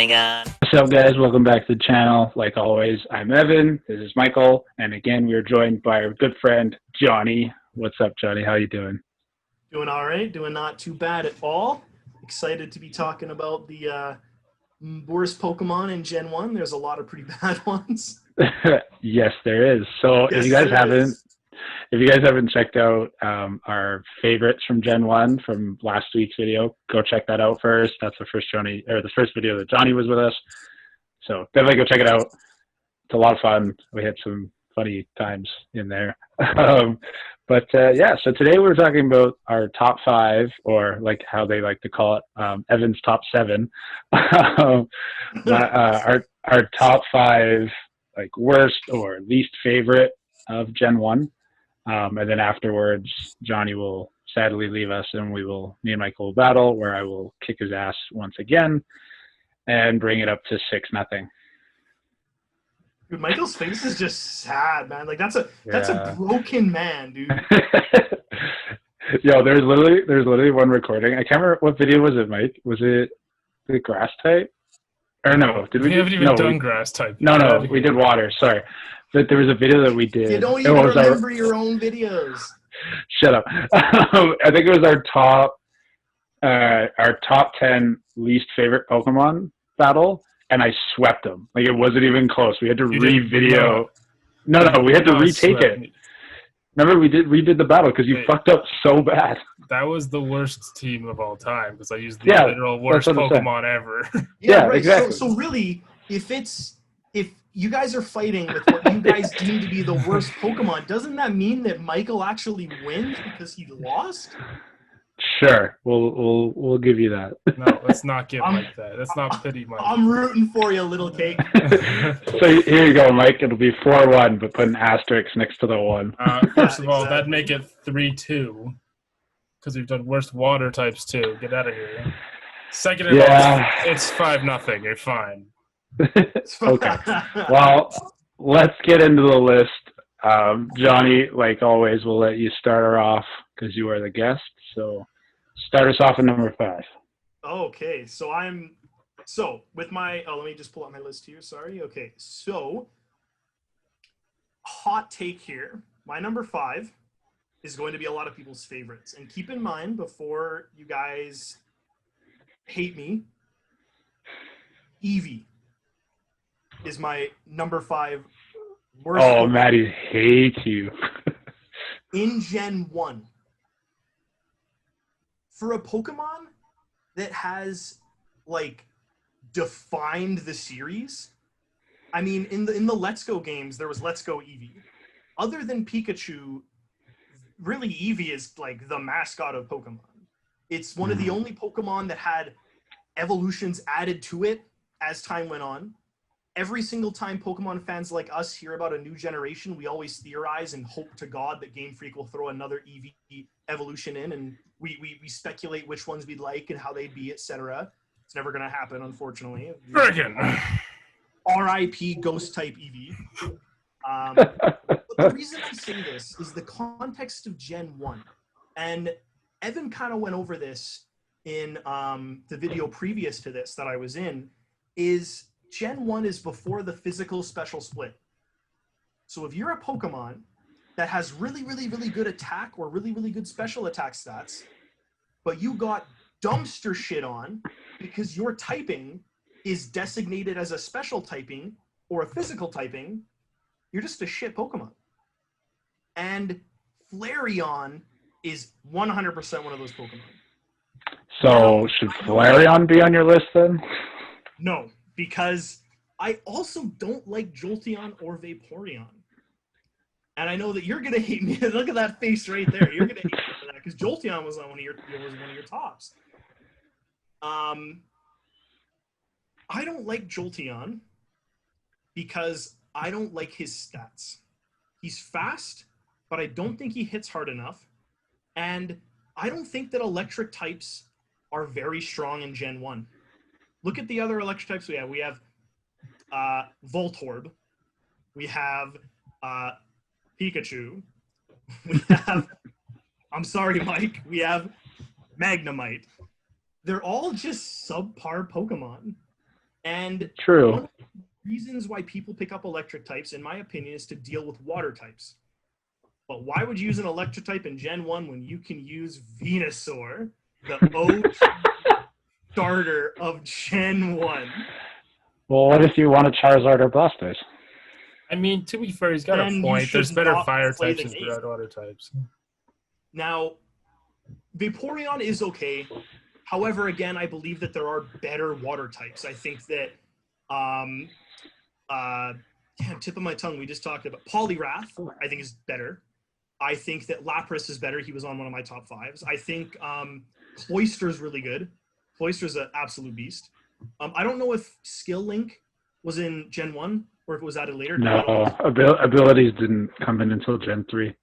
going on? What's up, guys? Welcome back to the channel. Like always, I'm Evan. This is Michael. And again, we are joined by our good friend, Johnny. What's up, Johnny? How you doing? Doing all right. Doing not too bad at all. Excited to be talking about the worst Pokemon in Gen 1. There's a lot of pretty bad ones. Yes, there is. So Yes, if you guys haven't checked out our favorites from Gen 1 from last week's video, go check that out first. That's the first video that Johnny was with us. So definitely go check it out. It's a lot of fun. We had some funny times in there. So today we're talking about our top 5, or like how they like to call it, Evan's top 7. Our top 5 like worst or least favorite of Gen 1. And then afterwards, Johnny will sadly leave us, and me and Michael will battle, where I will kick his ass once again and bring it up to 6-0. Dude, Michael's face is just sad, man. Like that's a broken man, dude. Yo, there's literally one recording. I can't remember what video was it, Mike. Was it the grass type? Or no? Did we haven't even done grass type? No, we did water. Sorry, but there was a video that we did. You don't even remember your own videos. Shut up. I think it was our top 10 least favorite Pokemon battle, and I swept them. Like, it wasn't even close. We had to re-video. No, we had to retake it. Remember, we redid the battle because you fucked up so bad. That was the worst team of all time because I used the literal worst Pokemon ever. Yeah, right. Exactly. So really, if you guys are fighting with what you guys deem to be the worst Pokemon, doesn't that mean that Michael actually wins because he lost? Sure, we'll give you that. No, let's not give Mike that. Let's not pity Mike. I'm rooting for you, little cake. So here you go, Mike. It'll be 4-1, but put an asterisk next to the 1. First of all, that'd make it 3-2 because we've done worst water types too. Get out of here. Second of all, it's 5-0. You're fine. Okay. Well, let's get into the list. Johnny, like always, we'll let you start her off because you are the guest. So start us off at number 5. Okay, with my let me just pull out my list here. Sorry. Okay, so hot take here. My number 5 is going to be a lot of people's favorites, and keep in mind before you guys hate me, Eevee is my number 5 worst. Oh, Maddie hates you. In Gen 1. For a Pokemon that has, like, defined the series, I mean, in the Let's Go games, there was Let's Go Eevee. Other than Pikachu, really Eevee is, like, the mascot of Pokemon. It's one of the only Pokemon that had evolutions added to it as time went on. Every single time Pokemon fans like us hear about a new generation, we always theorize and hope to God that Game Freak will throw another Eevee evolution in, and we speculate which ones we'd like and how they'd be, etc. It's never going to happen, unfortunately. Friggin'. R.I.P. Ghost-type Eevee. But the reason I say this is the context of Gen 1. And Evan kind of went over this in the video previous to this that I was in, is Gen 1 is before the physical special split. So if you're a Pokemon that has really, really, really good attack or really, really good special attack stats, but you got dumpster shit on because your typing is designated as a special typing or a physical typing, you're just a shit Pokemon. And Flareon is 100% one of those Pokemon. So should Flareon be on your list then? No, because I also don't like Jolteon or Vaporeon. And I know that you're going to hate me. Look at that face right there. You're going to hate me for that because Jolteon was one of your tops. I don't like Jolteon because I don't like his stats. He's fast, but I don't think he hits hard enough. And I don't think that electric types are very strong in Gen 1. Look at the other electric types we have. We have Voltorb. We have Pikachu. We have, I'm sorry, Mike, we have Magnemite. They're all just subpar Pokemon. And True. one of the reasons why people pick up electric types, in my opinion, is to deal with water types. But why would you use an electric type in Gen 1 when you can use Venusaur, the OG starter of Gen 1? Well, what if you want a Charizard or Blastoise? I mean, to be fair, he's got Then a you point. should There's better not fire play types the as game. there are water types. Now, Vaporeon is okay. However, again, I believe that there are better water types. I think that, tip of my tongue, we just talked about Poliwrath, I think is better. I think that Lapras is better. He was on one of my top 5s. I think Cloyster's really good. Cloyster's an absolute beast. I don't know if Skill Link was in Gen 1 or if it was added later. No, abilities didn't come in until Gen 3.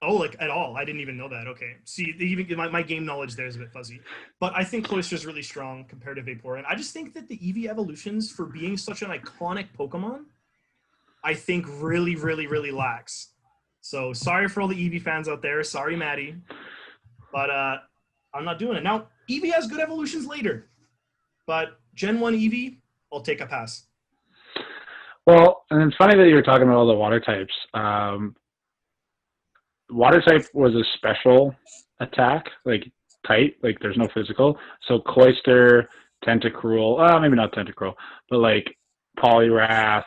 Oh, like at all? I didn't even know that. Okay. See, even my game knowledge there is a bit fuzzy. But I think Cloyster's really strong compared to Vaporeon. I just think that the Eevee evolutions, for being such an iconic Pokemon, I think really, really, really lacks. So sorry for all the Eevee fans out there. Sorry, Maddie. But I'm not doing it. Now, Eevee has good evolutions later. But Gen 1 Eevee, I'll take a pass. Well, and it's funny that you were talking about all the water types. Water type was a special attack, like type, like there's no physical. So Cloyster, Tentacruel, maybe not Tentacruel, but like Poliwrath,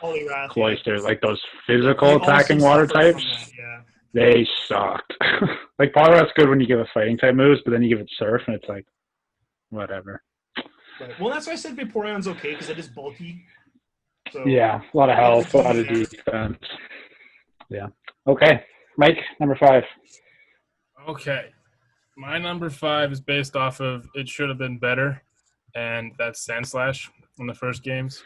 Cloyster, yeah. Like those physical attacking water types, yeah. They sucked. Like Poliwrath's good when you give it fighting type moves, but then you give it surf and it's like, whatever. Right. Well, that's why I said Vaporeon's okay, because it is bulky. So, yeah, a lot of health, a lot of defense. Yeah. Okay. Mike, number 5. Okay. My number 5 is based off of It Should Have Been Better, and that's Sandslash in the first games.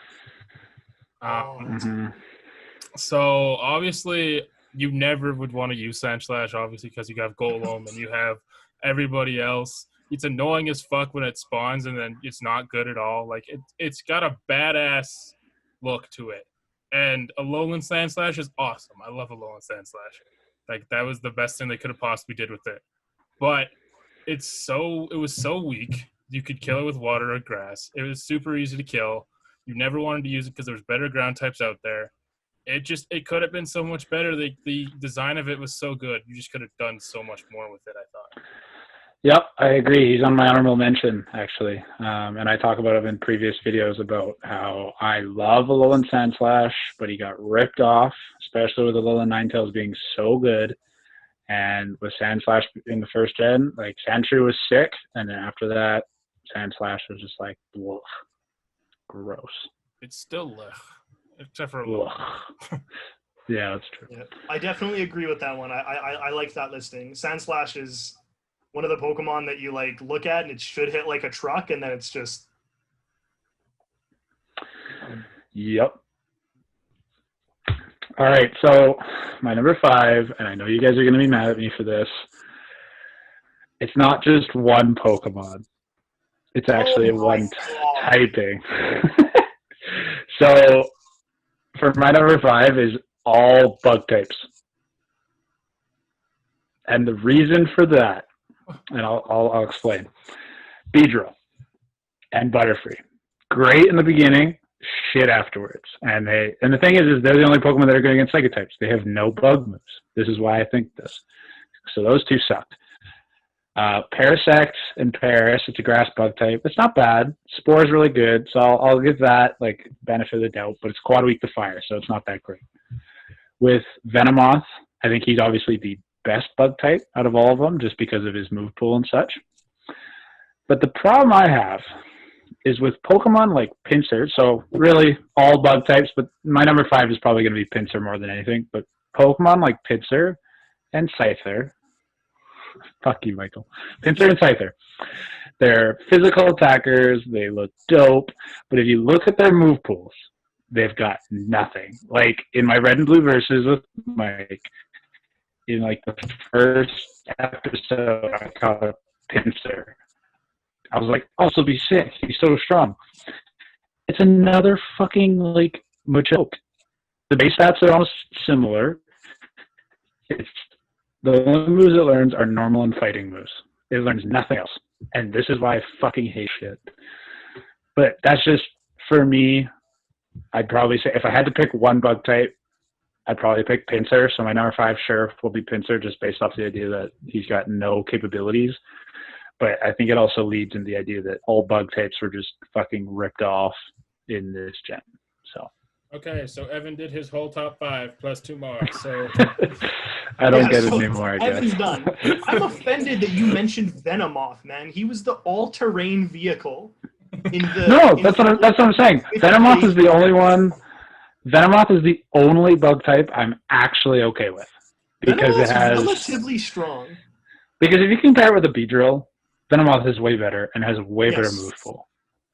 So, obviously, you never would want to use Sandslash, obviously, because you have Golem and you have everybody else. It's annoying as fuck when it spawns and then it's not good at all. Like, it's got a badass look to it. And Alolan Sandslash is awesome. I love Alolan Sandslash. Like, that was the best thing they could have possibly did with it. But it was so weak. You could kill it with water or grass. It was super easy to kill. You never wanted to use it because there was better ground types out there. It could have been so much better. The design of it was so good. You just could have done so much more with it, I thought. Yep, I agree. He's on my honorable mention, actually. And I talk about him in previous videos about how I love Alolan Sandslash, but he got ripped off, especially with Alolan Ninetales being so good. And with Sandslash in the first gen, like Sandshrew was sick, and then after that, Sandslash was just like, woof, gross. It's still except for a little. Yeah, that's true. Yeah, I definitely agree with that one. I like that listing. Sandslash is one of the Pokemon that you like look at and it should hit like a truck, and then it's just. Yep. All right, so my number 5, and I know you guys are going to be mad at me for this. It's not just one Pokemon. It's actually one typing. So for my number 5 is all bug types. And the reason for that, and I'll explain. Beedrill and Butterfree. Great in the beginning, shit afterwards. And the thing is they're the only Pokemon that are good against Psychic types. They have no bug moves. This is why I think this. So those two sucked. Parasect and Paris, it's a grass bug type. It's not bad. Spore is really good, so I'll give that like benefit of the doubt, but it's quad weak to fire, so it's not that great. With Venomoth, I think he's obviously the best bug type out of all of them just because of his move pool and such. But the problem I have is with Pokemon like Pinsir, so really all bug types, but my number 5 is probably going to be Pinsir more than anything, but Pokemon like Pinsir and Scyther, fuck you, Michael. Pinsir and Scyther. They're physical attackers. They look dope. But if you look at their move pools, they've got nothing. Like in my Red and Blue versus with Mike, in like the first episode, I caught a Pinsir. I was like, also be sick. He's so strong. It's another fucking like Machoke. The base stats are almost similar. It's the only moves it learns are normal and fighting moves. It learns nothing else. And this is why I fucking hate shit. But that's just for me, I'd probably say if I had to pick one bug type, I'd probably pick Pinsir. So my number 5 Sheriff will be Pinsir, just based off the idea that he's got no capabilities. But I think it also leads in the idea that all bug types were just fucking ripped off in this gen. So. Okay, so Evan did his whole top 5 plus 2 more. So I don't get it anymore, I guess. Evan's done. I'm offended that you mentioned Venomoth, man. He was the all-terrain vehicle. That's what I'm saying. Venomoth is the only one. Venomoth is the only bug type I'm actually okay with, because Venomoth's it has relatively strong. Because if you compare it with a Beedrill, Venomoth is way better and has way better move pool.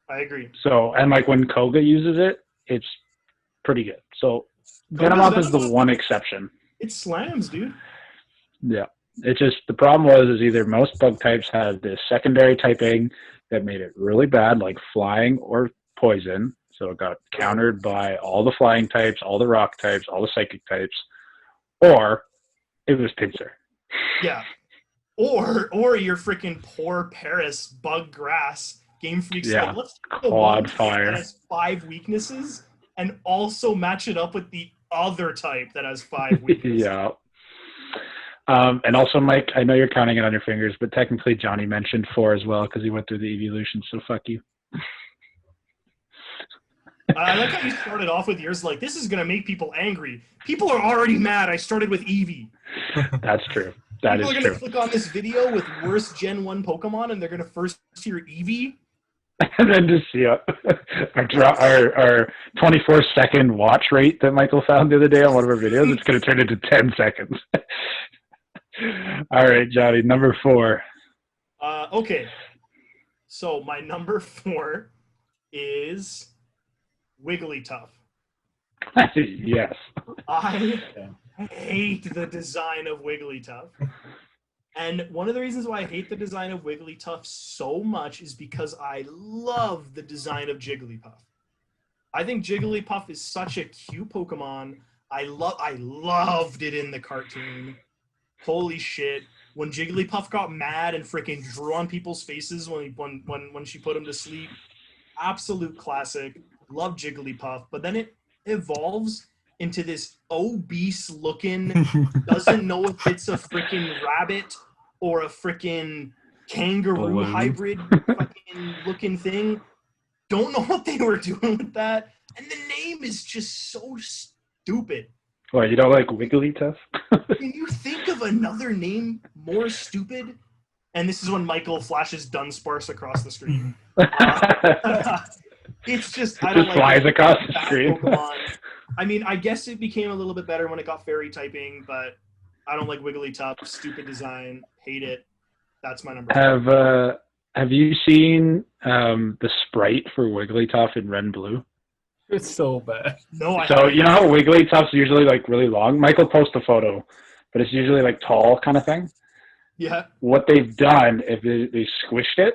I agree. So, and like when Koga uses it, it's pretty good. So Venomoth is the one exception. It slams, dude. Yeah. It's just, the problem is either most bug types have this secondary typing that made it really bad, like flying or poison. So it got countered by all the flying types, all the rock types, all the psychic types, or it was Pinsir. Yeah. Or your freaking poor Paris bug grass Game Freak's like, let's take the one type that has 5 weaknesses and also match it up with the other type that has 5 weaknesses. Yeah. And also, Mike, I know you're counting it on your fingers, but technically Johnny mentioned 4 as well because he went through the evolution, so fuck you. I like how you started off with yours like, this is going to make people angry. People are already mad. I started with Eevee. That's true. That is true. People are going to click on this video with worst Gen 1 Pokemon, and they're going to first hear Eevee. And then just see our 24-second watch rate that Michael found the other day on one of our videos. It's going to turn into 10 seconds. All right, Johnny, number 4. Okay. So my number 4 is Wigglytuff. Yes. I hate the design of Wigglytuff. And one of the reasons why I hate the design of Wigglytuff so much is because I love the design of Jigglypuff. I think Jigglypuff is such a cute Pokemon. I loved it in the cartoon. Holy shit. When Jigglypuff got mad and freaking drew on people's faces when she put him to sleep. Absolute classic. Love Jigglypuff. But then it evolves into this obese looking, doesn't know if it's a freaking rabbit or a freaking kangaroo hybrid fucking looking thing. Don't know what they were doing with that. And the name is just so stupid. What, you don't like Wigglytuff? Can you think of another name more stupid? And this is when Michael flashes Dunsparce across the screen. It's just, I don't like flies across the screen. Pokemon. I mean, I guess it became a little bit better when it got fairy typing, but I don't like Wigglytuff. Stupid design. Hate it. That's my number 4. Have you seen the sprite for Wigglytuff in Red and Blue? It's so bad. No, I So haven't. you know how Wigglytuff's usually like really long? Michael posted a photo, but it's usually like tall kind of thing. Yeah. What they've done is they squished it,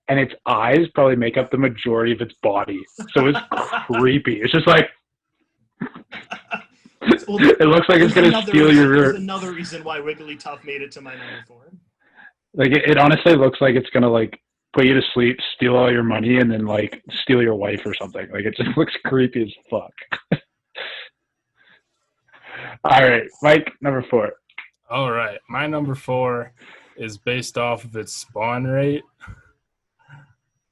and its eyes probably make up the majority of its body. So it's creepy. It's just like, it looks like it's going to steal your... There's another reason why Wigglytuff made it to my number 4. Like, it honestly looks like it's going to, like, put you to sleep, steal all your money, and then, like, steal your wife or something. Like, it just looks creepy as fuck. All right, Mike, number 4. All right, my number 4 is based off of its spawn rate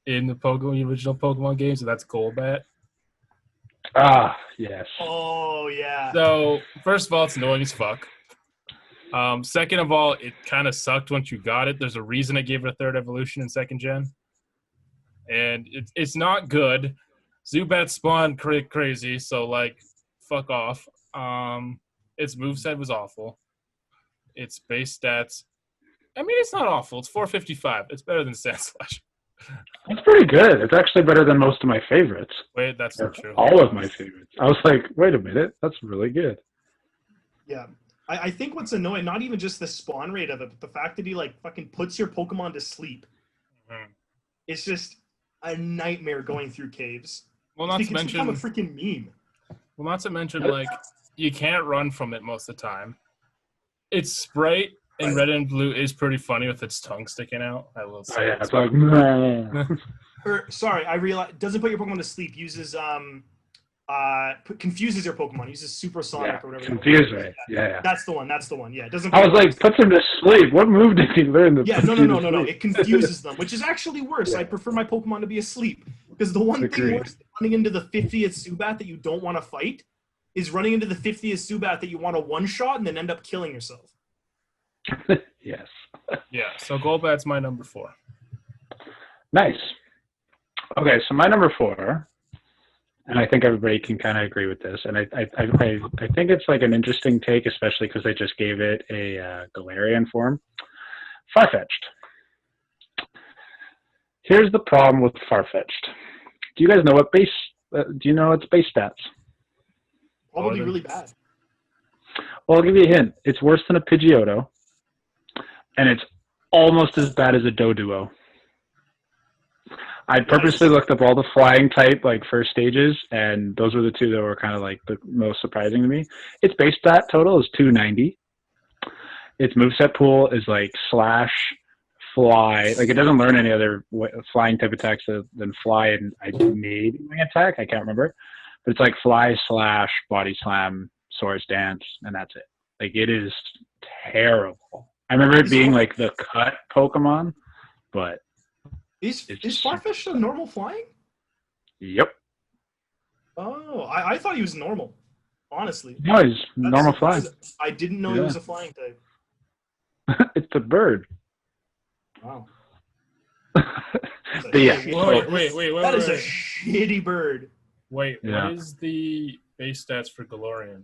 in the original Pokemon game, so that's Golbat. Ah, yes. Oh, yeah. So, first of all, it's annoying as fuck. Second of all, it kind of sucked once you got it. There's a reason I gave it a 3rd evolution in 2nd gen. And it's not good. Zubat spawned crazy, so, like, fuck off. Its moveset was awful. Its base stats, I mean, it's not awful. It's 455. It's better than Sandslash. That's pretty good. It's actually better than most of my favorites. Wait, that's not true. All of my favorites. I was like, wait a minute. That's really good. Yeah. I think what's annoying, not even just the spawn rate of it, but the fact that he, like, fucking puts your Pokemon to sleep. Mm-hmm. It's just a nightmare going through caves. Well, not to mention... It's become a freaking meme. Well, not to mention, like, you can't run from it most of the time. Its sprite in Red and Blue is pretty funny with its tongue sticking out, I will say. Oh, yeah, it's like, Sorry, I realized doesn't put your Pokemon to sleep. Uses confuses your Pokemon. Uses supersonic or whatever. Confuse me. Yeah. That's the one. That's the one. Yeah, it doesn't. I was like, puts him to sleep. What move did he learn? Yeah, no. It confuses them, which is actually worse. I prefer my Pokemon to be asleep because the one thing worse than running into the 50th Zubat that you don't want to fight is running into the 50th Zubat that you want to one-shot and then end up killing yourself. Yes. Yeah, so Golbat's my number 4. Nice. Okay, so my number 4, and I think everybody can kind of agree with this, and I think it's like an interesting take, especially because they just gave it a Galarian form. Farfetch'd. Here's the problem with Farfetch'd. Do you guys know what base? Do you know its base stats? Probably really bad. Well, I'll give you a hint. It's worse than a Pidgeotto, and it's almost as bad as a Doduo. I purposely looked up all the flying type like first stages, and those were the two that were kind of like the most surprising to me. Its base stat total is 290. Its moveset pool is like slash, fly. Like it doesn't learn any other flying type attacks than fly and maybe wing attack. I can't remember, but it's like fly, slash, body slam, swords dance, and that's it. Like it is terrible. I remember it being like the cut Pokemon, but. Is Farfetch'd a normal flying? Yep. Oh, I thought he was normal. Honestly. No, he's normal flying. I didn't know he was a flying type. It's a bird. Wow. But yeah. Wait. That is a shitty bird. Wait, what is the base stats for Galarian?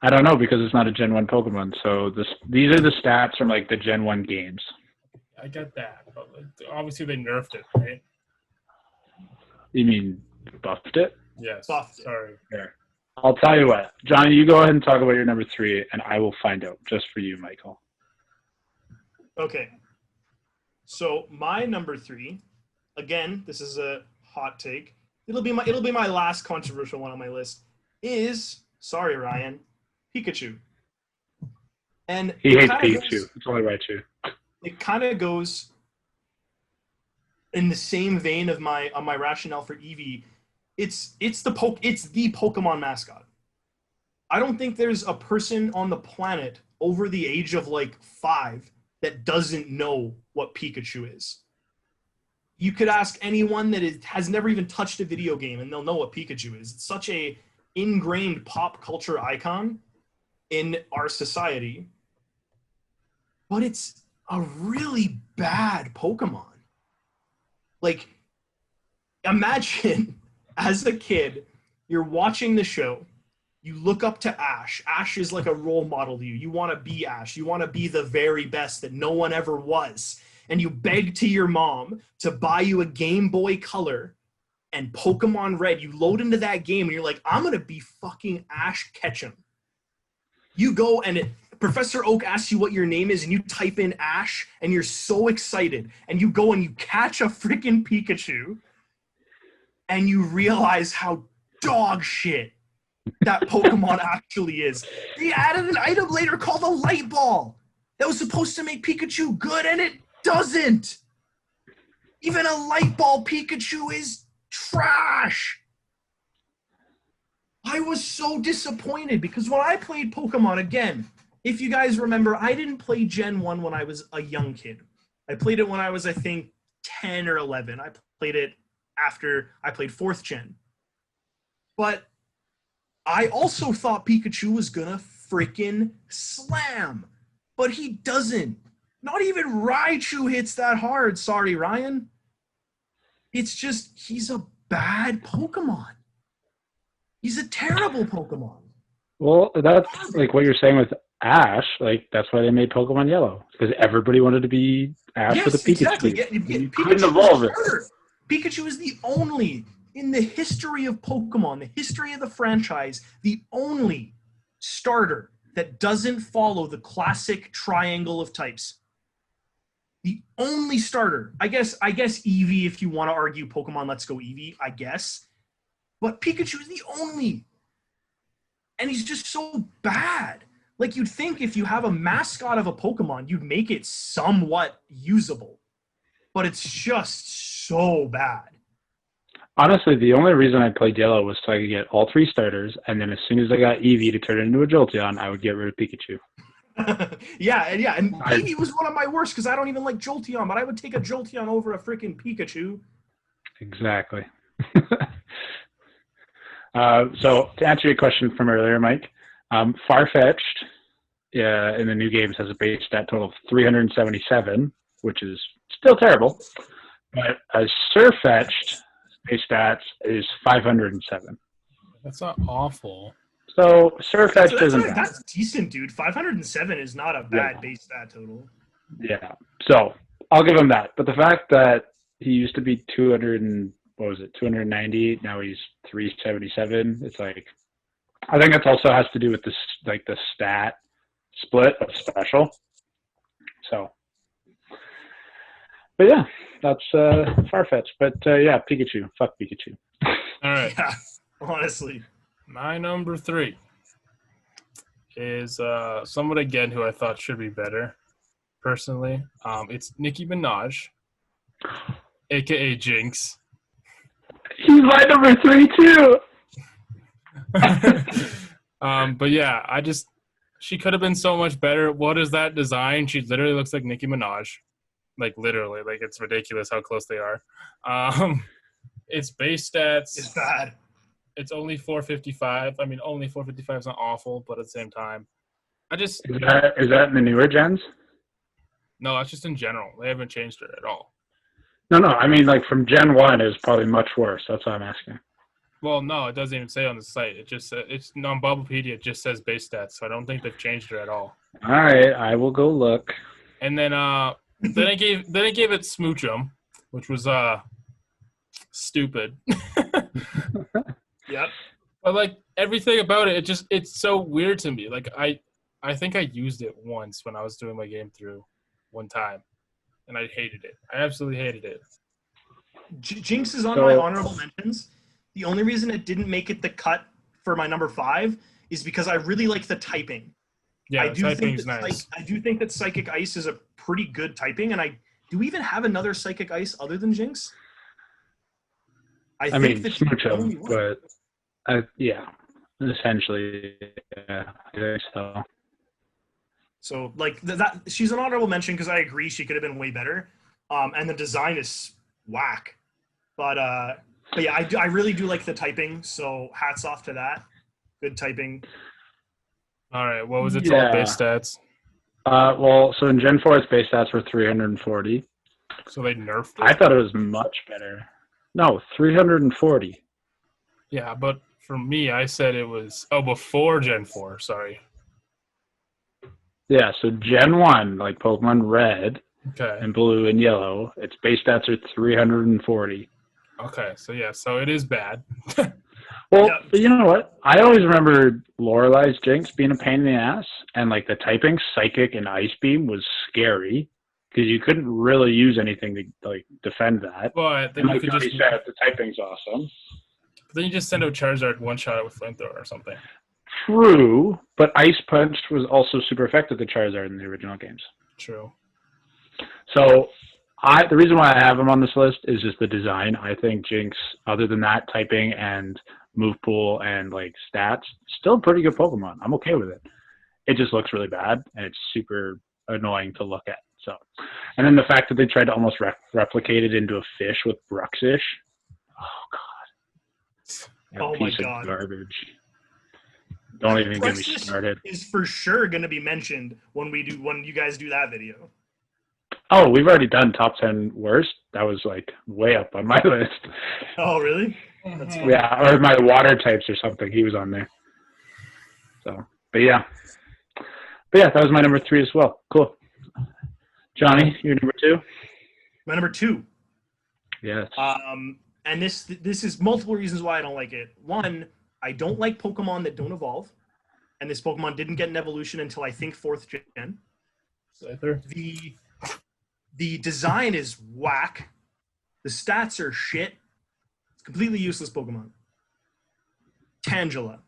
I don't know because it's not a Gen 1 Pokemon. So these are the stats from like the Gen 1 games. I get that, but obviously they nerfed it, right? You mean buffed it? Yes. Buffed it. Sorry. Here. I'll tell you what. Johnny, you go ahead and talk about your number 3, and I will find out just for you, Michael. Okay. So my number 3, again, this is a hot take. It'll be my last controversial one on my list. Is sorry, Ryan, Pikachu. And he hates Pikachu. It's only right too. It kind of goes in the same vein of my rationale for Eevee. It's the Pokemon mascot. I don't think there's a person on the planet over the age of like 5 that doesn't know what Pikachu is. You could ask anyone that has never even touched a video game and they'll know what Pikachu is. It's such a ingrained pop culture icon in our society. But it's a really bad Pokemon. Like, imagine as a kid, you're watching the show, you look up to Ash. Ash is like a role model to you. You want to be Ash. You want to be the very best that no one ever was. And you beg to your mom to buy you a Game Boy Color and Pokemon Red. You load into that game and you're like, I'm going to be fucking Ash Ketchum. You go and Professor Oak asks you what your name is, and you type in Ash, and you're so excited. And you go and you catch a freaking Pikachu, and you realize how dog shit that Pokemon actually is. They added an item later called a Light Ball that was supposed to make Pikachu good, and it doesn't. Even a Light Ball Pikachu is trash. I was so disappointed because when I played Pokemon again, if you guys remember, I didn't play Gen 1 when I was a young kid. I played it when I was, I think, 10 or 11. I played it after I played 4th Gen. But I also thought Pikachu was gonna freaking slam. But he doesn't. Not even Raichu hits that hard. Sorry, Ryan. It's just, he's a bad Pokemon. He's a terrible Pokemon. Well, that's like what you're saying with Ash. Like, that's why they made Pokemon Yellow. Because everybody wanted to be Ash with a Pikachu. Exactly. You couldn't evolve it. Pikachu is the only, in the history of Pokemon, the history of the franchise, the only starter that doesn't follow the classic triangle of types. The only starter. I guess Eevee, if you want to argue Pokemon Let's Go Eevee, I guess. But Pikachu is the only. And he's just so bad. Like, you'd think if you have a mascot of a Pokemon, you'd make it somewhat usable. but it's just so bad. Honestly, the only reason I played Yellow was so I could get all 3 starters, and then as soon as I got Eevee to turn it into a Jolteon, I would get rid of Pikachu. And Eevee was one of my worst because I don't even like Jolteon, but I would take a Jolteon over a freaking Pikachu. Exactly. So to answer your question from earlier, Mike, Farfetch'd in the new games has a base stat total of 377, which is still terrible. But Surfetch'd base stats is 507. That's not awful. So Surfetch'd isn't bad. That's decent, dude. 507 is not a bad base stat total. Yeah. So I'll give him that. But the fact that he used to be 290, now he's 377. It's like, I think that also has to do with this, like the stat split of special. So, but yeah, that's Farfetch'd. But yeah, Pikachu. Fuck Pikachu. All right. Yeah, honestly. My number 3 is someone again who I thought should be better. Personally, it's Nicki Minaj, aka Jinx. He's my number 3 too. But yeah, she could have been so much better. What is that design? She literally looks like Nicki Minaj. Like literally, like it's ridiculous how close they are. Its base stats. It's bad. It's only 455. I mean, only 455 is not awful, but at the same time, is that in the newer gens? No, that's just in general. They haven't changed it at all. No. I mean, like from Gen 1 is probably much worse. That's what I'm asking. Well, no, it doesn't even say on the site. It just it's on Bubblepedia. It just says base stats, so I don't think they've changed it at all. All right, I will go look. And then then I gave it Smoochum, which was stupid. Yep. But like everything about it, it's so weird to me. Like I think I used it once when I was doing my game through one time, and I hated it. I absolutely hated it. Jinx is on my honorable mentions. The only reason it didn't make it the cut for my number 5 is because I really like the typing. Yeah, typing's nice. I do think that Psychic Ice is a pretty good typing, and do we even have another Psychic Ice other than Jinx? I mean, Smoochum, but yeah, essentially, yeah, I think so. So, like, that she's an honorable mention because I agree she could have been way better, and the design is whack. But yeah, I really do like the typing, so hats off to that. Good typing. All right, what was its all base stats? Well, so in Gen 4, its base stats were 340. So they nerfed it? I thought it was much better. No, 340. Yeah, but for me, I said it was before Gen 4. Sorry. Yeah, so Gen 1, like Pokemon Red and Blue and Yellow, its base stats are 340. Okay, so yeah, so it is bad. Well, but you know what? I always remember Lorelei's Jinx being a pain in the ass, and like the typing, Psychic and Ice Beam was scary because you couldn't really use anything to like defend that. But then and you could just said, the typing's awesome. But then you just send out Charizard one shot with Flamethrower or something. True, but Ice Punch was also super effective to Charizard in the original games. True. So the reason why I have him on this list is just the design. I think Jinx, other than that, typing and move pool and like stats, still a pretty good Pokemon. I'm okay with it. It just looks really bad and it's super annoying to look at. So, and then the fact that they tried to almost replicate it into a fish with Bruxish. Oh god. Oh my god. Garbage. Don't even get me started. Is for sure going to be mentioned when you guys do that video. Oh, we've already done top 10 worst. That was like way up on my list. Oh, really? That's yeah, or my water types or something. He was on there. So, but yeah, that was my number 3 as well. Cool. Johnny, your number 2? My number 2. Yes. And this is multiple reasons why I don't like it. One, I don't like Pokemon that don't evolve, and this Pokemon didn't get an evolution until I think 4th gen. The design is whack. The stats are shit. It's completely useless Pokemon. Tangela.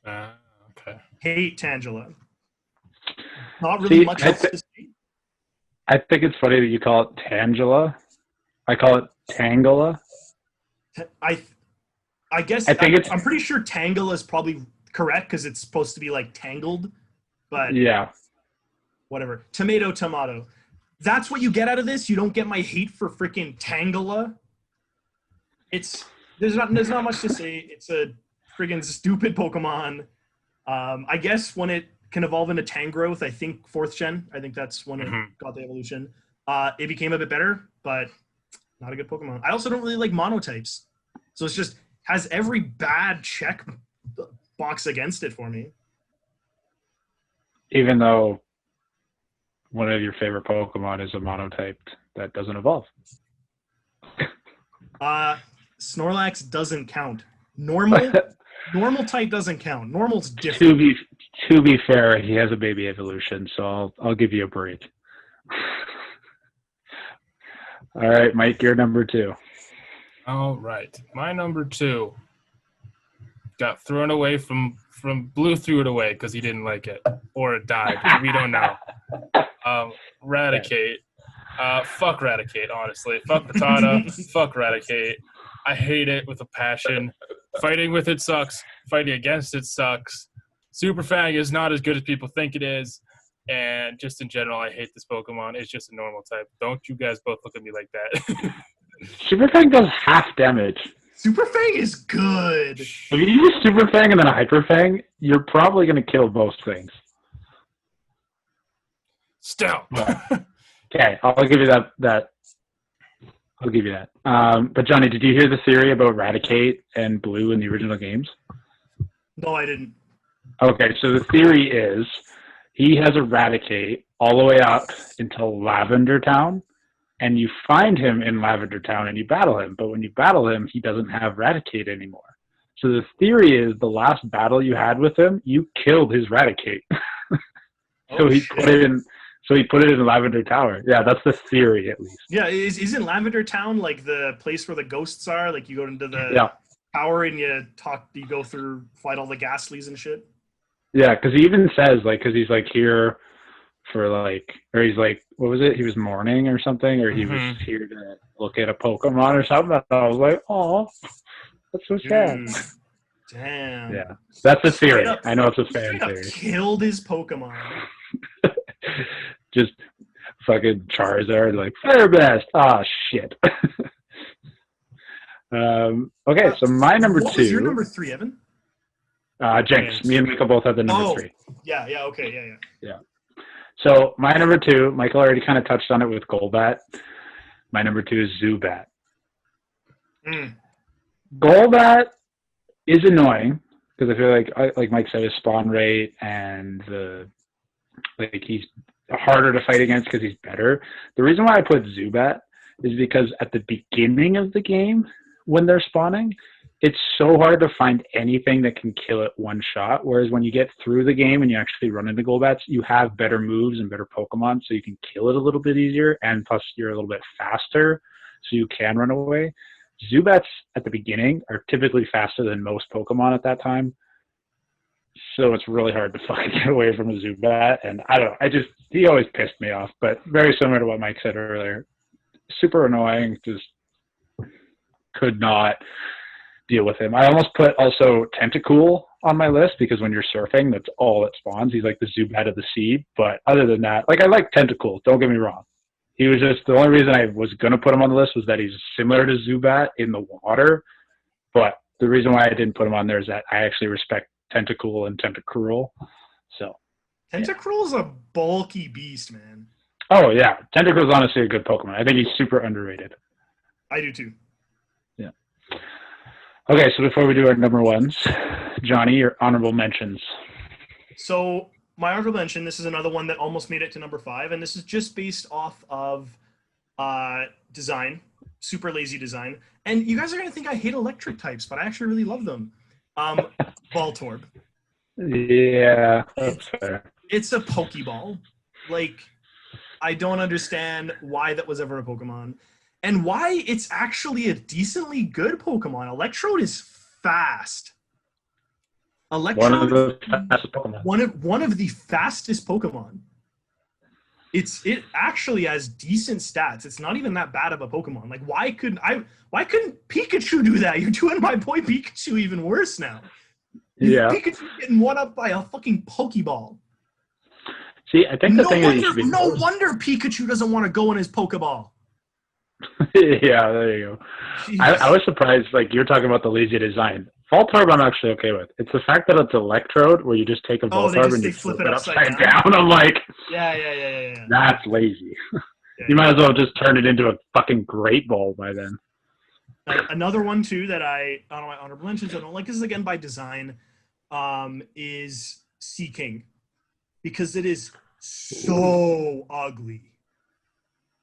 Okay. Hate Tangela. Not really much else to say. I think it's funny that you call it Tangela I call it Tangela. I guess I think I'm pretty sure Tangela is probably correct because it's supposed to be like tangled, but Yeah. whatever. Tomato. That's what you get out of this. You don't get my hate for freaking Tangela. There's not much to say. It's a friggin' stupid Pokemon. I guess when it can evolve into Tangrowth, I think 4th gen. I think that's when it got the evolution. It became a bit better, but not a good Pokemon. I also don't really like monotypes, so it's just has every bad check box against it for me. Even though one of your favorite Pokemon is a monotype that doesn't evolve. Snorlax doesn't count. Normal type doesn't count. Normal's different. To be fair, he has a baby evolution, so I'll give you a break. All right, Mike, you're number 2. All right. My number 2 got thrown away from Blue threw it away because he didn't like it. Or it died. We don't know. Raticate. Fuck Raticate, honestly. Fuck Patata. Fuck Raticate. I hate it with a passion. Fighting with it sucks. Fighting against it sucks. Super Fang is not as good as people think it is. And just in general, I hate this Pokemon. It's just a normal type. Don't you guys both look at me like that. Super Fang does half damage. Super Fang is good. If you use Super Fang and then a Hyper Fang, you're probably going to kill both things. Still. Okay, I'll give you that. I'll give you that. But Johnny, did you hear the theory about Raticate and Blue in the original games? No, I didn't. Okay, so the theory is he has Eradicate all the way up until Lavender Town, and you find him in Lavender Town and you battle him. But when you battle him, he doesn't have Raticate anymore. So the theory is the last battle you had with him, you killed his Raticate. He put it in Lavender Tower. Yeah, that's the theory at least. Yeah, isn't Lavender Town like the place where the ghosts are? Like you go into the tower and you go through, fight all the Ghastlies and shit. Yeah, because he even says, like, because he's, like, here for, like, or he's, like, what was it? He was mourning or something, or he was here to look at a Pokemon or something. And I was like, oh, that's so sad. Damn. Yeah, that's a theory. I know it's a fan theory. Killed his Pokemon. Just fucking Charizard, like, Fire Blast. Ah, shit. Okay, so my number 2. What was your number 3, Evan? Jinx. Me and Michael both have the number 3. Yeah, okay, yeah. So my number 2, Michael already kind of touched on it with Golbat. My number 2 is Zubat. Golbat is annoying because I feel like Mike said, his spawn rate and he's harder to fight against because he's better. The reason why I put Zubat is because at the beginning of the game, when they're spawning, it's so hard to find anything that can kill it one shot. Whereas when you get through the game and you actually run into Golbats, you have better moves and better Pokemon, so you can kill it a little bit easier. And plus, you're a little bit faster, so you can run away. Zubats at the beginning are typically faster than most Pokemon at that time. So it's really hard to fucking get away from a Zubat. And I don't know. He always pissed me off. But very similar to what Mike said earlier. Super annoying. Just could not deal with him. I almost put also Tentacool on my list because when you're surfing, that's all it spawns. He's like the Zubat of the sea. But other than that, I like Tentacool. Don't get me wrong. He was just the only reason I was going to put him on the list was that he's similar to Zubat in the water. But the reason why I didn't put him on there is that I actually respect Tentacool and Tentacruel. So Tentacruel is a bulky beast, man. Oh yeah, Tentacruel is honestly a good Pokemon. I think he's super underrated. I do too. Yeah. Okay, so before we do our number ones, Johnny, your honorable mentions. So my honorable mention, this is another one that almost made it to number 5, and this is just based off of design, super lazy design. And you guys are gonna think I hate electric types, but I actually really love them. Voltorb. Yeah, that's fair. It's a Pokeball. I don't understand why that was ever a Pokemon. And why it's actually a decently good Pokemon. Electrode is fast. One of the fastest Pokemon. One of the fastest Pokemon. It actually has decent stats. It's not even that bad of a Pokemon. Like, why couldn't Pikachu do that? You're doing my boy Pikachu even worse now. Yeah. Pikachu's getting one up by a fucking Pokeball. See, I think the thing is, you should be no wonder Pikachu doesn't want to go in his Pokeball. Yeah, there you go. I was surprised, like, you're talking about the lazy design. Voltorb I'm actually okay with. It's the fact that it's Electrode, where you just take a Voltorb and you flip it upside down. I'm like, yeah. That's lazy. Yeah, you might as well just turn it into a fucking Great Ball by then. Another one, too, that on my honorable mentions, I don't like, is again by design, is Sea King. Because it is so ugly.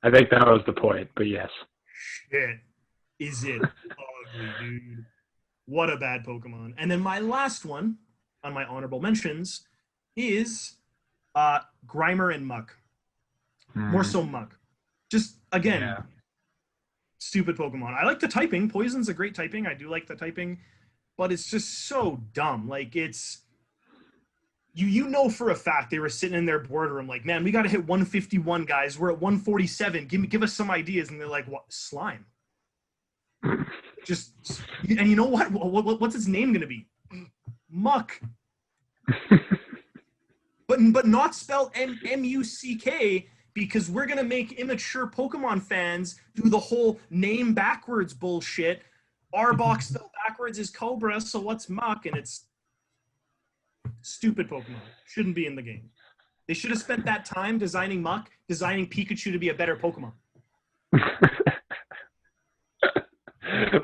I think that was the point, but yes. Shit. Is it ugly, dude? What a bad Pokemon. And then my last one on my honorable mentions is Grimer and Muck. More so Muck. Just, again, stupid Pokemon. I like the typing. Poison's a great typing. I do like the typing. But it's just so dumb. Like, it's... You know for a fact they were sitting in their boardroom like, man, we got to hit 151, guys. We're at 147. Give us some ideas. And they're like, what? Slime. Just, and you know what? What's its name going to be? Muck. but not spelled M-U-C-K, because we're going to make immature Pokemon fans do the whole name backwards bullshit. Arbok spelled backwards is Cobra, so what's Muck? And it's stupid Pokemon. Shouldn't be in the game. They should have spent that time designing Muck, designing Pikachu to be a better Pokemon.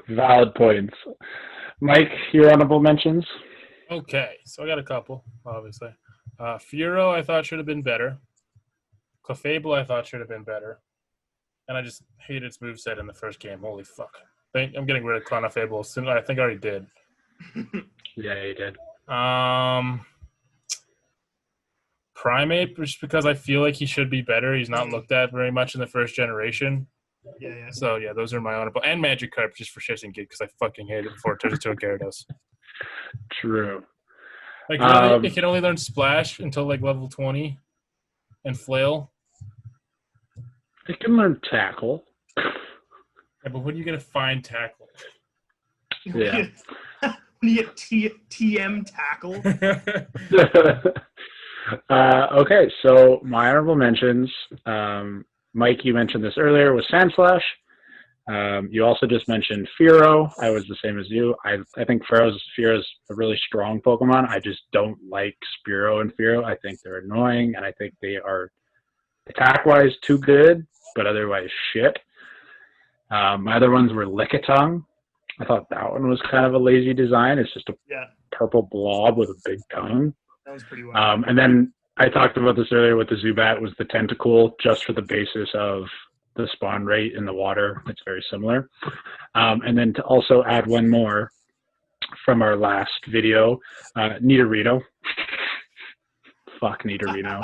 Valid points. Mike, your honorable mentions? Okay, so I got a couple, obviously. Furo I thought should have been better. Clefable I thought should have been better. And I just hated its moveset in the first game. Holy fuck. I'm getting rid of Clefable soon. I think I already did. Yeah, you did. Primate, just because I feel like he should be better. He's not looked at very much in the first generation. Yeah. So, yeah, those are my honorable. And Magikarp, just for shits and gigs, because I fucking hate it before it turns into a Gyarados. True. Like, really, it can only learn Splash until, like, level 20. And Flail. It can learn Tackle. Yeah, but when are you going to find Tackle? Yeah. When you get TM Tackle. Okay, so my honorable mentions. Mike, you mentioned this earlier, was Sandslash. You also just mentioned Furo. I was the same as you. I think Furo's a really strong Pokemon. I just don't like Spearow and Furo. I think they're annoying, and I think they are attack-wise too good, but otherwise shit. My other ones were Lickitung. I thought that one was kind of a lazy design. It's just a purple blob with a big tongue. That was pretty wild. And then I talked about this earlier with the Zubat, was the Tentacool, just for the basis of the spawn rate in the water. It's very similar. And then to also add one more from our last video, Nidorino. Fuck Nidorino.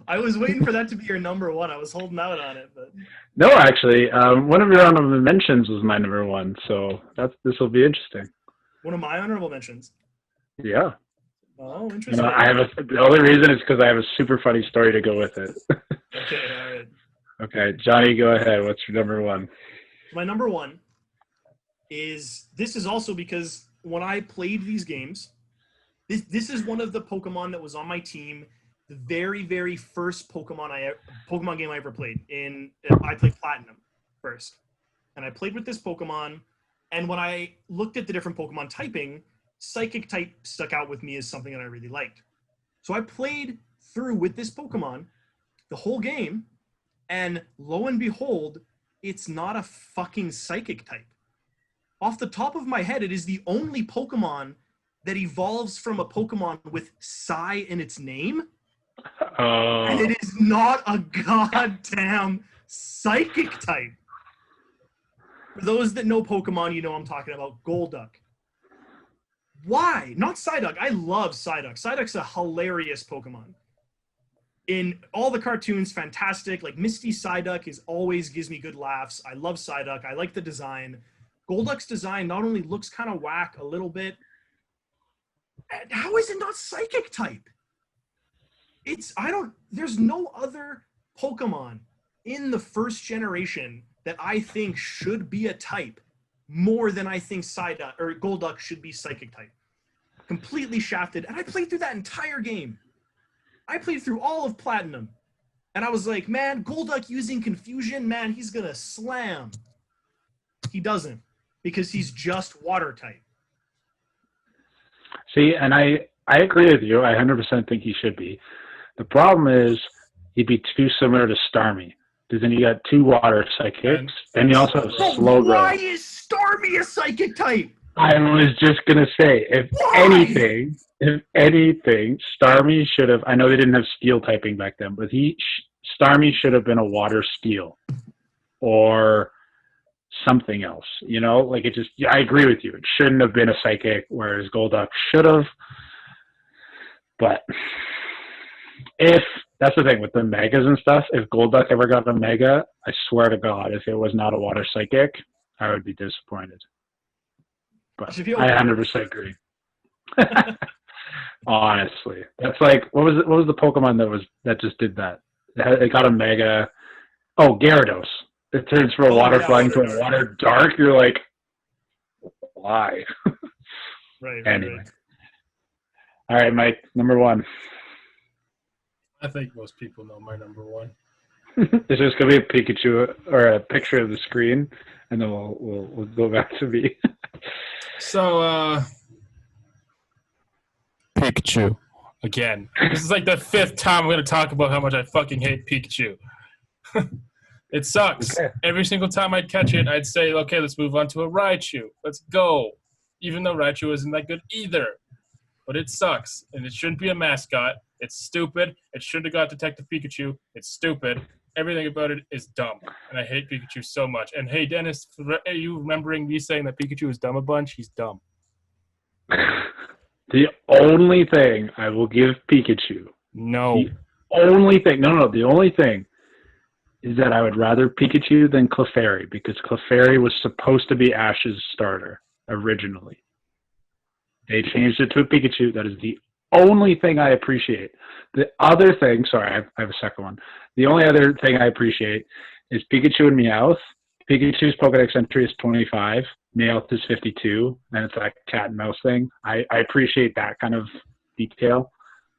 I was waiting for that to be your number one. I was holding out on it, but no, actually, one of your honorable mentions was my number one, so this will be interesting. One of my honorable mentions. Yeah. Oh, interesting. The only reason is because I have a super funny story to go with it. Okay, all right. Okay, Johnny, go ahead. What's your number one? My number one is also because when I played these games, this is one of the Pokemon that was on my team. The very, very first Pokemon game I ever played. I played Platinum first. And I played with this Pokemon, and when I looked at the different Pokemon typing, Psychic type stuck out with me as something that I really liked. So I played through with this Pokemon the whole game, and lo and behold, it's not a fucking Psychic type. Off the top of my head, it is the only Pokemon that evolves from a Pokemon with Psy in its name. And it is not a goddamn Psychic type. For those that know Pokemon, you know I'm talking about Golduck. Why? Not Psyduck. I love Psyduck. Psyduck's a hilarious Pokemon. In all the cartoons, fantastic. Like, Misty Psyduck always gives me good laughs. I love Psyduck. I like the design. Golduck's design not only looks kind of whack a little bit, how is it not Psychic type? There's no other Pokemon in the first generation that I think should be a type more than I think Psyduck or Golduck should be Psychic type. Completely shafted. And I played through that entire game. I played through all of Platinum. And I was like, man, Golduck using Confusion, man, he's going to slam. He doesn't, because he's just Water type. See, and I agree with you. I 100% think he should be. The problem is he'd be too similar to Starmie. Because then you got 2 water psychics, and you also have slow growth. Why is Starmie a Psychic type? I was just going to say, if anything, Starmie should have, I know they didn't have steel typing back then, but Starmie should have been a water steel or something else, you know? Like I agree with you. It shouldn't have been a psychic, whereas Golduck should have. But that's the thing with the megas and stuff, if Golduck ever got a mega, I swear to God, if it was not a water psychic, I would be disappointed. But I 100% agree. Honestly, that's like what was the Pokemon that just did that? It got a mega. Oh, Gyarados. It turns from a water flying to a water dark. You're like, why? Right. Anyway. Right. All right, Mike. Number 1. I think most people know my number 1. It's just gonna be a Pikachu or a picture of the screen, and then we'll go back to me. So, Pikachu. Again. This is like the 5th time I'm going to talk about how much I fucking hate Pikachu. It sucks. Okay. Every single time I'd catch it, I'd say, okay, let's move on to a Raichu. Let's go. Even though Raichu isn't that good either. But it sucks. And it shouldn't be a mascot. It's stupid. It shouldn't have got Detective Pikachu. It's stupid. Everything about it is dumb. And I hate Pikachu so much. And hey, Dennis, are you remembering me saying that Pikachu is dumb a bunch? He's dumb. The only thing I will give Pikachu. No. The only thing. No. The only thing is that I would rather Pikachu than Clefairy, because Clefairy was supposed to be Ash's starter originally. They changed it to a Pikachu. That is the only thing I appreciate. The other thing, sorry, I have a second one. The only other thing I appreciate is Pikachu and Meowth. Pikachu's Pokedex entry is 25. Meowth is 52. And it's that cat and mouse thing. I appreciate that kind of detail.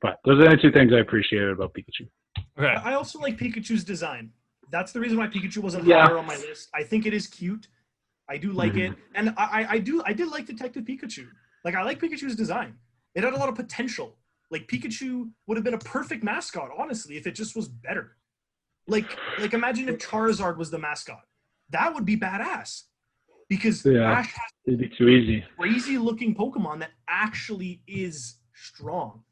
But those are the 2 things I appreciated about Pikachu. Okay. I also like Pikachu's design. That's the reason why Pikachu wasn't higher on my list. I think it is cute. I do like it. And I did like Detective Pikachu. Like, I like Pikachu's design. It had a lot of potential. Like, Pikachu would have been a perfect mascot, honestly, if it just was better. Like imagine if Charizard was the mascot. That would be badass. Because Ash has it'd be too easy. Crazy-looking Pokemon that actually is strong.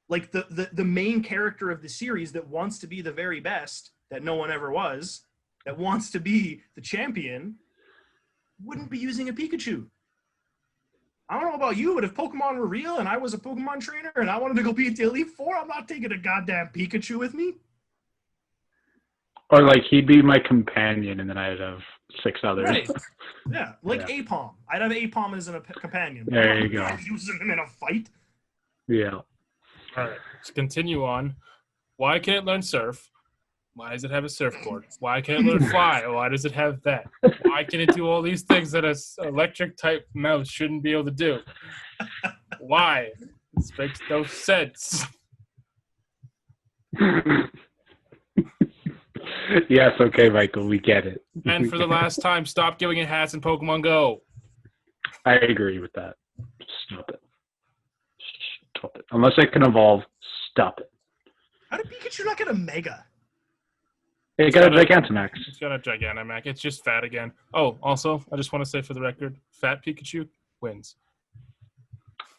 Like, the main character of the series that wants to be the very best, that no one ever was, that wants to be the champion, wouldn't be using a Pikachu. I don't know about you, but if Pokemon were real and I was a Pokemon trainer and I wanted to go beat the Elite Four, I'm not taking a goddamn Pikachu with me. Or, like, he'd be my companion, and then I'd have 6 others. Right. Yeah, like Apom. I'd have Apom as a companion. There you go. I'm using him in a fight. Yeah. All right, let's continue on. Why can't it learn surf? Why does it have a surfboard? Why can't it learn fly? Why does it have that? Why can it do all these things that an electric-type mouse shouldn't be able to do? Why? This makes no sense. Yes, okay, Michael, we get it. And for the last time, stop giving it hats in Pokemon Go. I agree with that. Stop it. Stop it. Unless it can evolve, stop it. How did Pikachu not get a Mega? It got a Gigantamax. It's got a Gigantamax. It's just fat again. Oh, also, I just want to say for the record, fat Pikachu wins.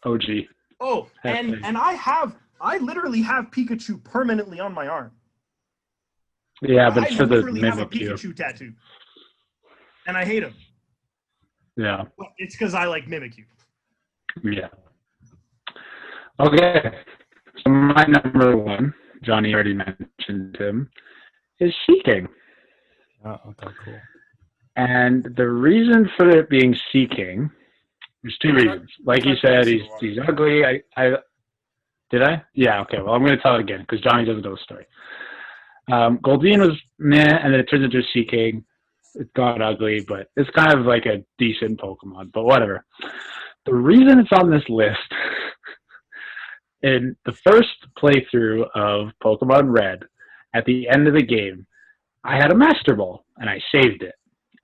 OG. Oh, and I literally have Pikachu permanently on my arm. Yeah, but it's for the have a Mimikyu. Pikachu tattoo. And I hate him. Yeah. But it's because I like Mimikyu. Yeah. Okay. So my number 1, Johnny already mentioned him, is Seeking. Oh, okay, cool. And the reason for it being Seeking, there's 2 reasons. Like you said, he's ugly. Did I? Yeah, okay. Well, I'm going to tell it again because Johnny doesn't know the story. Goldeen was meh, and then it turns into a Sea King. It got ugly, but it's kind of like a decent Pokemon, but whatever. The reason it's on this list, in the first playthrough of Pokemon Red, at the end of the game, I had a Master Ball, and I saved it.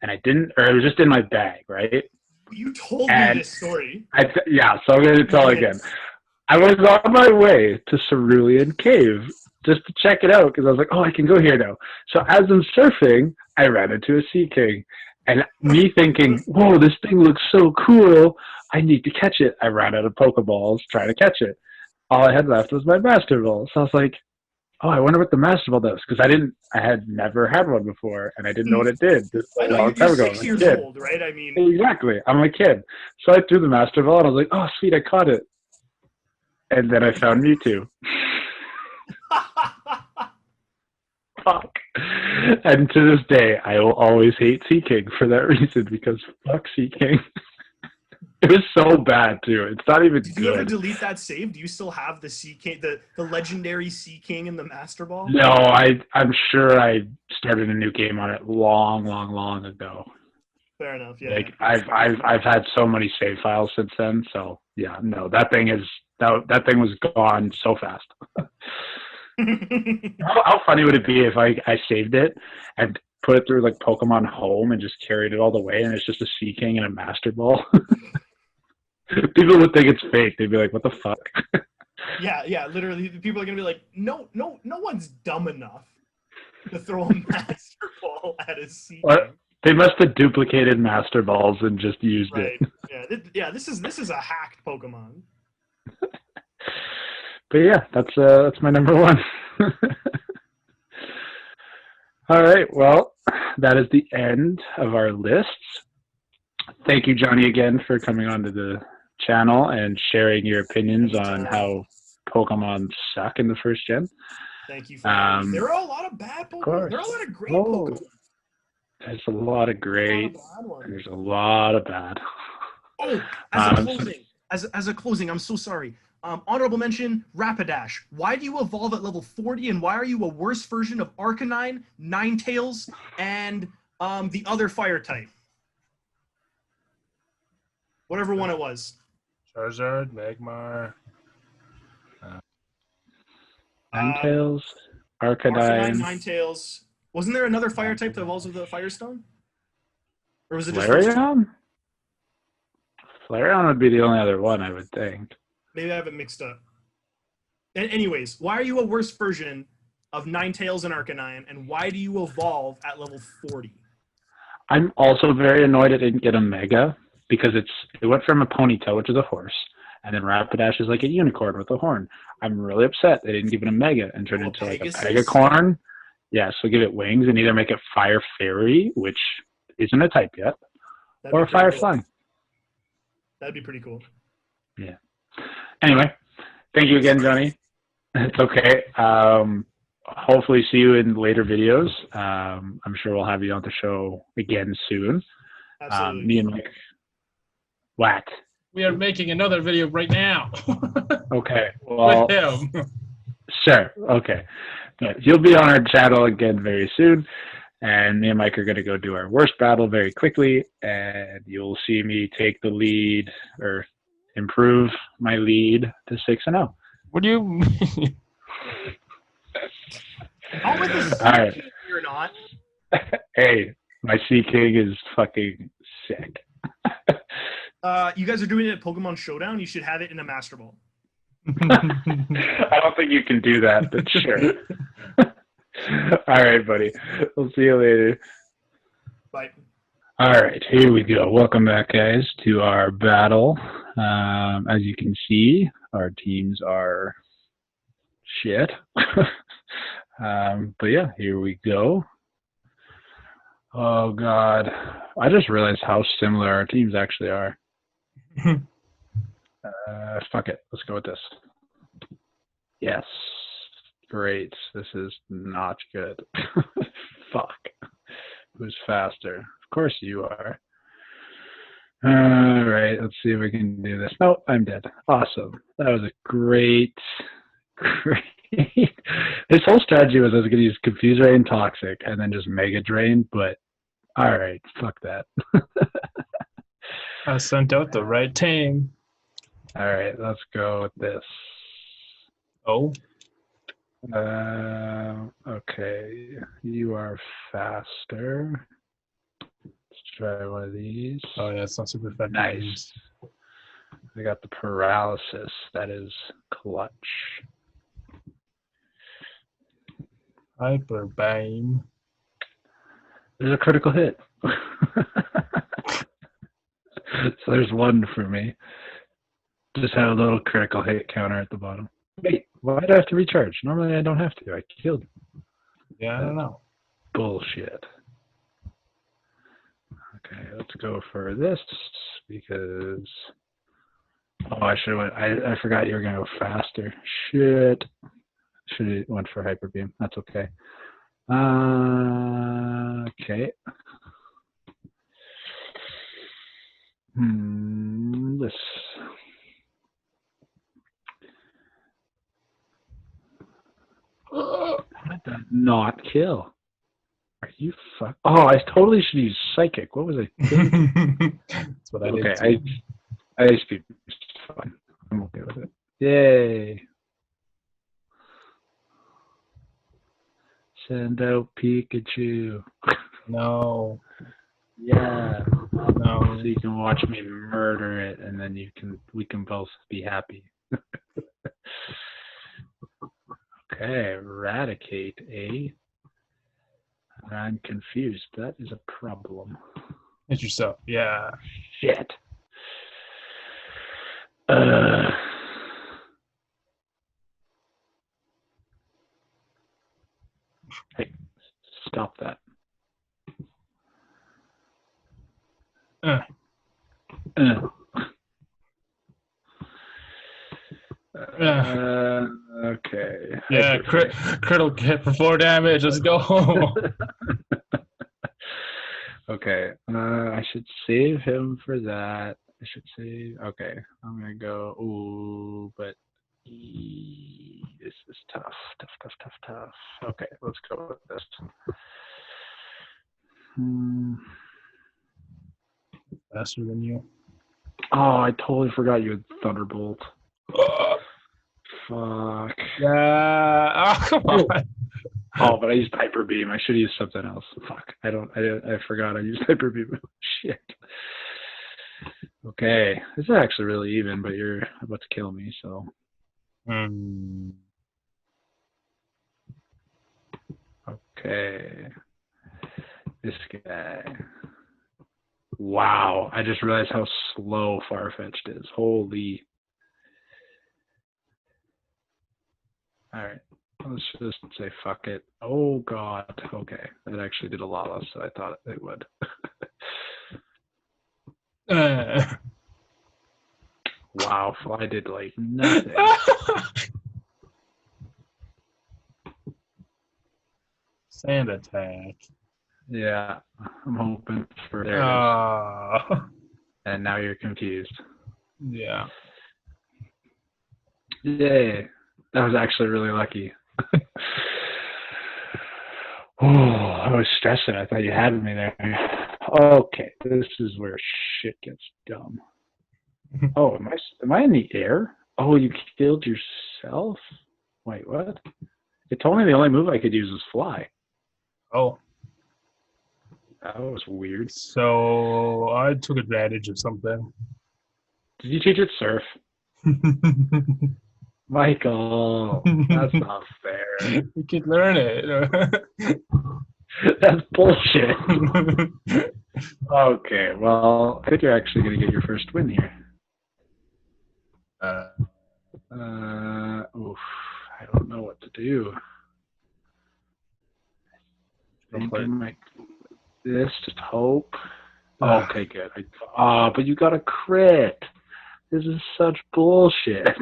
And I didn't, or it was just in my bag, right? You told me this story. Yeah, so I'm going to tell it again. I was on my way to Cerulean Cave just to check it out because I was like, oh, I can go here now. So as I'm surfing, I ran into a Sea King. And me thinking, whoa, this thing looks so cool. I need to catch it. I ran out of Pokeballs trying to catch it. All I had left was my Master Ball. So I was like, oh, I wonder what the Master Ball does. Because I had never had one before, and I didn't know what it did. I know, you're 6 years old, right? I mean... Exactly. I'm a kid. So I threw the Master Ball, and I was like, oh, sweet, I caught it. And then I found Mewtwo. Fuck. And to this day, I will always hate Sea King for that reason, because fuck Sea King. It was so bad, too. It's not even good. Did you ever delete that save? Do you still have the Sea King, the legendary Sea King in the Master Ball? No, I'm sure I started a new game on it long ago. Fair enough, yeah. Like, I've had so many save files since then, so yeah, no, that thing was gone so fast. How funny would it be if I saved it and put it through like Pokemon Home and just carried it all the way, and it's just a Sea King and a Master Ball? People would think it's fake. They'd be like, "What the fuck?" Yeah. Literally, people are gonna be like, "No one's dumb enough to throw a Master Ball at a Sea King." They must have duplicated Master Balls and just used it. Yeah. This is a hacked Pokemon. But yeah, that's my number one. All right, well, that is the end of our lists. Thank you, Johnny, again for coming onto the channel and sharing your opinions on how Pokemon suck in the first gen. Thank you for that. There are a lot of bad Pokemon. There are a lot of great Pokemon. There's a lot of great, and there's a lot of bad. Oh, as a closing, I'm so sorry. Honorable mention, Rapidash. Why do you evolve at level 40, and why are you a worse version of Arcanine, Ninetales, and the other fire type? Whatever one it was. Charizard, Magmar. Ninetales, Arcanine, Ninetales. Wasn't there another fire type that evolves with the Firestone? Or was it just Flareon? Flareon would be the only other one, I would think. Maybe I have it mixed up. Anyways, why are you a worse version of Ninetales and Arcanine, and why do you evolve at level 40? I'm also very annoyed it didn't get a Mega, because it went from a Ponytail, which is a horse, and then Rapidash is like a unicorn with a horn. I'm really upset they didn't give it a Mega and turn it into like a Pegacorn. Yeah, so give it wings and either make it Fire Fairy, which isn't a type yet, or a Fire Flying. That'd be pretty cool. Yeah. Anyway, thank you again, Johnny. It's okay. Hopefully see you in later videos. I'm sure we'll have you on the show again soon. Absolutely. Me and Mike. What? We are making another video right now. Okay. Well, with him. Sure. Okay. But you'll be on our channel again very soon. And me and Mike are going to go do our worst battle very quickly. And you'll see me take the lead or improve my lead to 6-0. What do you mean? Not with this All right. You're not. Hey, my Sea King is fucking sick. You guys are doing it at Pokemon Showdown. You should have it in a Master Ball. I don't think you can do that, but sure. All right, buddy. We'll see you later. Bye. All right, here we go. Welcome back, guys, to our battle. As you can see, our teams are shit. But yeah, here we go. Oh, God. I just realized how similar our teams actually are. Fuck it. Let's go with this. Yes. Great. This is not good. Fuck. Who's faster? Of course you are. All right. Let's see if we can do this. No, I'm dead. Awesome. That was a great Great. His whole strategy was I was going to use Confuse Ray and Toxic and then just Mega Drain, but alright, fuck that. I sent out the right team. Alright, let's go with this. Oh. Okay, you are faster. Let's try one of these. Oh yeah, it's not super effective. Nice. I got the paralysis. That is clutch. Hyper Beam. There's a critical hit. So there's one for me. Just had a little critical hit counter at the bottom. Wait, why do I have to recharge? Normally I don't have to. I killed. Yeah, I don't know. Bullshit. Okay, let's go for this because I should have went. I forgot you were gonna go faster. Shit. Should have went for Hyper Beam. That's okay. Okay. This. How did that not kill? Are you fuck? Oh, I totally should use Psychic. What was I thinking? That's what I did. Okay, I used to be fine. I'm okay with it. Yay. Send out Pikachu. No. Yeah. No. So you can watch me murder it, and then we can both be happy. Okay, eradicate, eh? I'm confused. That is a problem. Hit yourself. Yeah. Shit. Hey, stop that. Okay. Yeah, critical hit for 4 damage. Let's go. Okay. I should save him for that. I should save. Okay. I'm gonna go. Ooh, but this is tough. Tough. Okay, let's go with this. Faster than you. Oh, I totally forgot you had Thunderbolt. Fuck. Yeah. Oh, come on. Oh, but I used Hyper Beam. I should have used something else. Fuck. I forgot I used Hyper Beam. Shit. Okay. This is actually really even, but you're about to kill me, so. Okay. This guy. Wow. I just realized how slow Farfetch'd is. Holy. Alright. Let's just say fuck it. Oh god. Okay. That actually did a lot less than I thought it would. Wow. Fly did like nothing. Sand attack. Yeah. I'm hoping for there. And now you're confused. Yeah. Yay. That was actually really lucky. Oh, I was stressing. I thought you had me there. Okay, this is where shit gets dumb. Oh, am I in the air? Oh, you killed yourself? Wait, what? It told me the only move I could use was fly. Oh. That was weird. So I took advantage of something. Did you teach it surf? Michael, that's not fair. You could learn it. That's bullshit. Okay, well, I think you're actually going to get your first win here. Oof, I don't know what to do. I think I might this, just hope. Okay, good. But you got a crit. This is such bullshit.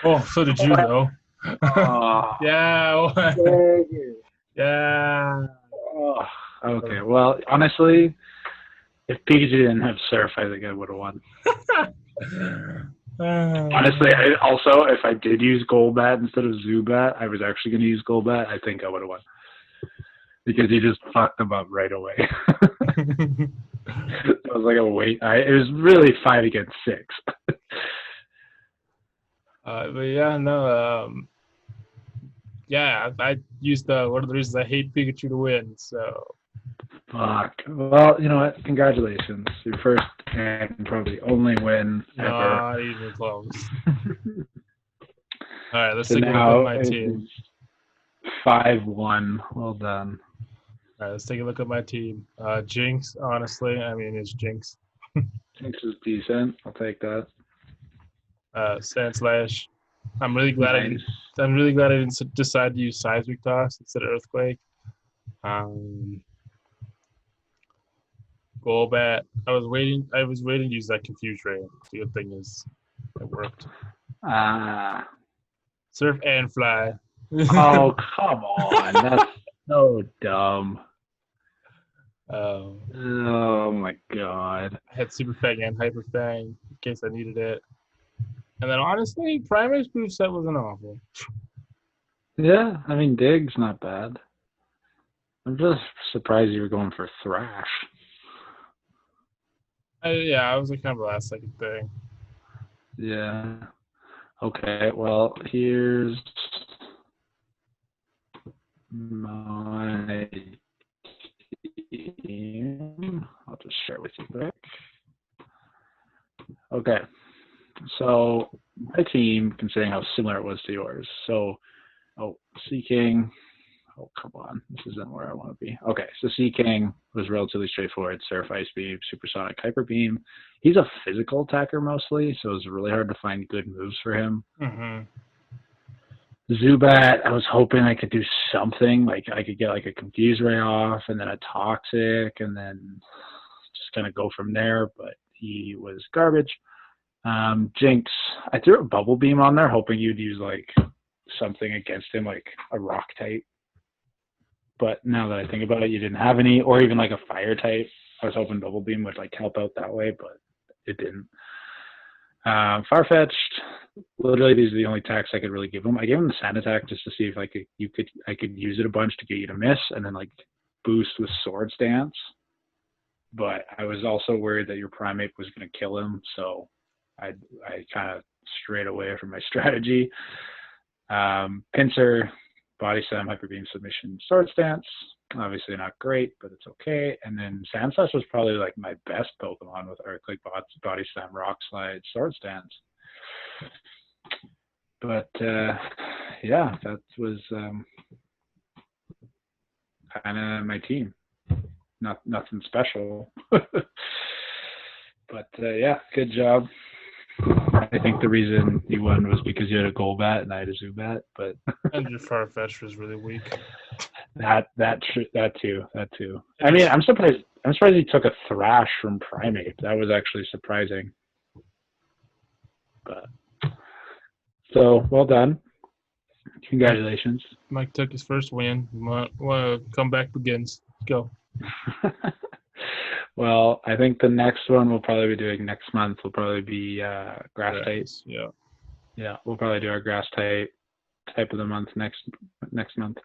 Oh, so did you, though. Yeah. Yeah. Oh, okay, well, honestly, if Pikachu didn't have Surf, I think I would have won. Honestly, also, if I did use Golbat instead of Zubat, I was actually going to use Golbat. I think I would have won. Because he just fucked them up right away. It was like a wait. It was really 5 against 6. But yeah, no. Yeah, I used one of the reasons I hate Pikachu to win. So. Fuck. Well, you know what? Congratulations. Your first and probably only win ever. Not even close. All right, let's So take a look now at my team. 5-1. Well done. All right, let's take a look at my team. Jinx, honestly, I mean, it's Jinx. Jinx is decent. I'll take that. Sandslash. I'm really glad I didn't decide to use Seismic Toss instead of Earthquake. Golbat. I was waiting to use that Confuse Ray. The good thing is it worked. Surf and Fly. Oh, come on. That's so dumb. Oh my god. I had Super Fang and Hyper Fang in case I needed it. And then honestly, Primate's moveset wasn't awful. Yeah, I mean, Dig's not bad. I'm just surprised you were going for Thrash. I was like kind of a last second thing. Yeah. Okay, well, here's my team. I'll just share with you quick. Okay. So my team, considering how similar it was to yours. So, Seaking. Oh, come on. This isn't where I want to be. Okay, so Seaking was relatively straightforward. Surf, Ice Beam, Supersonic, Hyper Beam. He's a physical attacker mostly, so it's really hard to find good moves for him. Mm-hmm. Zubat, I was hoping I could do something. Like I could get like a Confuse Ray off and then a Toxic and then just kind of go from there, but he was garbage. Jinx, I threw a Bubble Beam on there hoping you'd use like something against him, like a Rock type. But now that I think about it, you didn't have any, or even like a Fire type. I was hoping Bubble Beam would like help out that way, but it didn't. Farfetch'd, literally these are the only attacks I could really give him. I gave him the Sand Attack just to see if I could use it a bunch to get you to miss, and then like boost with Swords Dance. But I was also worried that your Primate was going to kill him, so I kind of strayed away from my strategy. Pinsir, Body Slam, Hyper Beam, Submission, Swords Dance. Obviously not great, but it's okay. And then Sandslash was probably like my best Pokemon with Earthquake, Body Slam, Rock Slide, Swords Dance. But yeah, that was kind of my team. Nothing special. But yeah, good job. I think the reason you won was because you had a Golbat and I had a Zubat, but and your Farfetch'd was really weak. That too. I mean, I'm surprised he took a Thrash from Primate. That was actually surprising. But so well done. Congratulations. Mike took his first win. Comeback begins. Go. Well, I think the next one we'll probably be doing next month will probably be grass type. Yeah, we'll probably do our grass type of the month next month.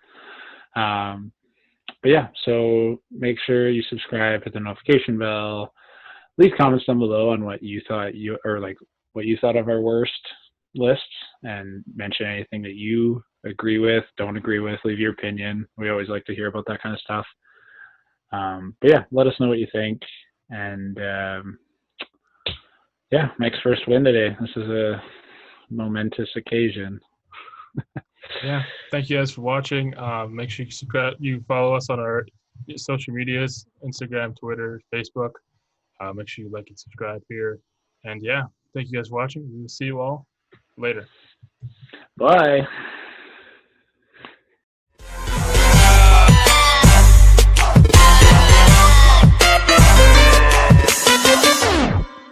But yeah, so make sure you subscribe, hit the notification bell, leave comments down below on what you thought of our worst lists, and mention anything that you agree with, don't agree with, leave your opinion. We always like to hear about that kind of stuff. But yeah, let us know what you think. And yeah, Mike's first win today. This is a momentous occasion. Yeah, thank you guys for watching. Make sure you subscribe. You follow us on our social medias: Instagram, Twitter, Facebook. Make sure you like and subscribe here. And yeah, thank you guys for watching. We will see you all later. Bye.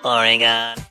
Oregon.